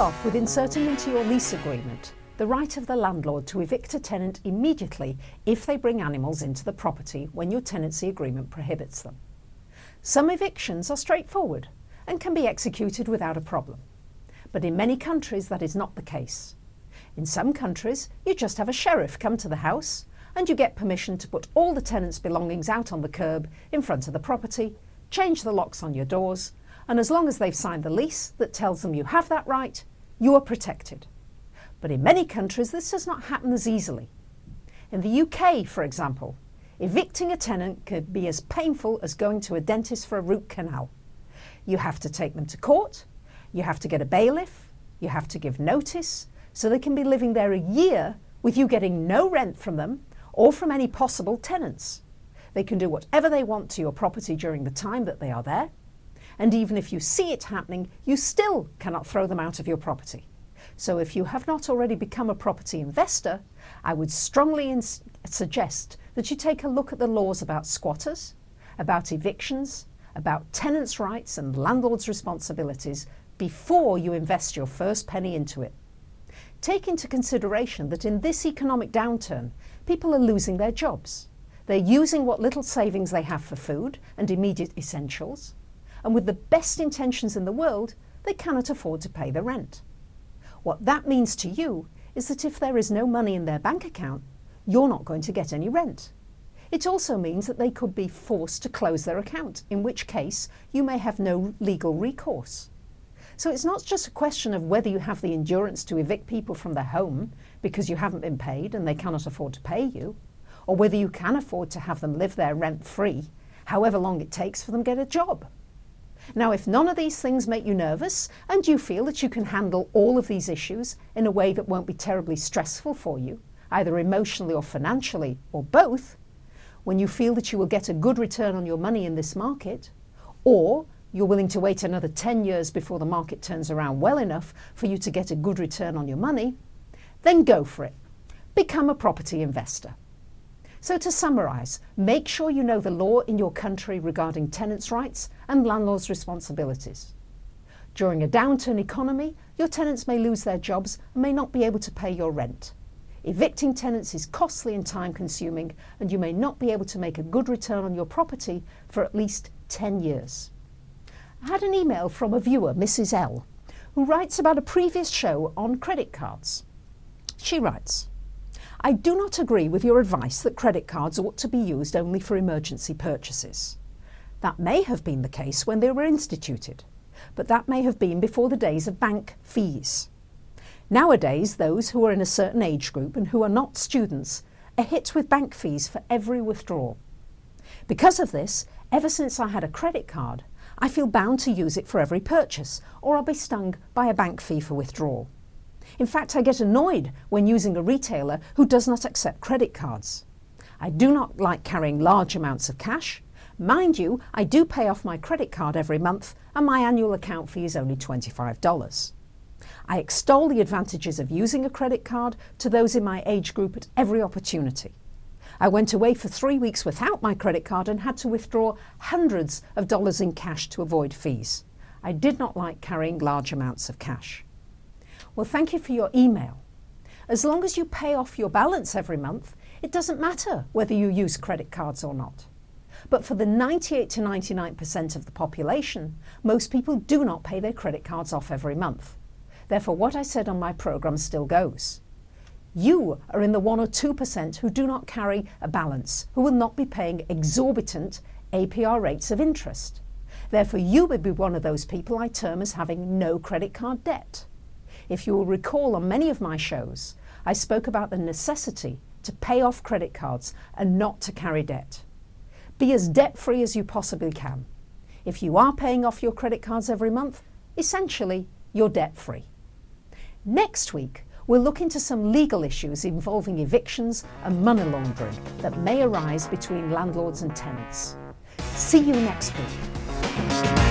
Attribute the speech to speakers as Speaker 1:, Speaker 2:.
Speaker 1: off with inserting into your lease agreement the right of the landlord to evict a tenant immediately if they bring animals into the property when your tenancy agreement prohibits them. Some evictions are straightforward and can be executed without a problem. But in many countries that is not the case. In some countries, you just have a sheriff come to the house and you get permission to put all the tenants' belongings out on the curb in front of the property, change the locks on your doors, and as long as they've signed the lease that tells them you have that right, you are protected. But in many countries, this does not happen as easily. In the UK, for example, evicting a tenant could be as painful as going to a dentist for a root canal. You have to take them to court, you have to get a bailiff, you have to give notice, so they can be living there a year with you getting no rent from them or from any possible tenants. They can do whatever they want to your property during the time that they are there, and even if you see it happening, you still cannot throw them out of your property. So if you have not already become a property investor, I would strongly suggest that you take a look at the laws about squatters, about evictions, about tenants' rights and landlords' responsibilities before you invest your first penny into it. Take into consideration that in this economic downturn, people are losing their jobs. They're using what little savings they have for food and immediate essentials, and with the best intentions in the world, they cannot afford to pay the rent. What that means to you is that if there is no money in their bank account, you're not going to get any rent. It also means that they could be forced to close their account, in which case you may have no legal recourse. So it's not just a question of whether you have the endurance to evict people from their home because you haven't been paid and they cannot afford to pay you, or whether you can afford to have them live there rent-free, however long it takes for them to get a job. Now, if none of these things make you nervous and you feel that you can handle all of these issues in a way that won't be terribly stressful for you, either emotionally or financially, or both, when you feel that you will get a good return on your money in this market, or you're willing to wait another 10 years before the market turns around well enough for you to get a good return on your money, then go for it. Become a property investor. So to summarise, make sure you know the law in your country regarding tenants' rights and landlords' responsibilities. During a downturn economy, your tenants may lose their jobs and may not be able to pay your rent. Evicting tenants is costly and time-consuming, and you may not be able to make a good return on your property for at least 10 years. I had an email from a viewer, Mrs. L, who writes about a previous show on credit cards. She writes, "I do not agree with your advice that credit cards ought to be used only for emergency purchases. That may have been the case when they were instituted, but that may have been before the days of bank fees. Nowadays, those who are in a certain age group and who are not students are hit with bank fees for every withdrawal. Because of this, ever since I had a credit card, I feel bound to use it for every purchase, or I'll be stung by a bank fee for withdrawal. In fact, I get annoyed when using a retailer who does not accept credit cards. I do not like carrying large amounts of cash. Mind you, I do pay off my credit card every month, and my annual account fee is only $25. I extol the advantages of using a credit card to those in my age group at every opportunity. I went away for 3 weeks without my credit card and had to withdraw hundreds of dollars in cash to avoid fees. I did not like carrying large amounts of cash." Well, thank you for your email. As long as you pay off your balance every month, it doesn't matter whether you use credit cards or not. But for the 98 to 99% of the population, most people do not pay their credit cards off every month. Therefore, what I said on my program still goes. You are in the 1 or 2% who do not carry a balance, who will not be paying exorbitant APR rates of interest. Therefore, you would be one of those people I term as having no credit card debt. If you will recall on many of my shows, I spoke about the necessity to pay off credit cards and not to carry debt. Be as debt-free as you possibly can. If you are paying off your credit cards every month, essentially, you're debt-free. Next week, we'll look into some legal issues involving evictions and money laundering that may arise between landlords and tenants. See you next week.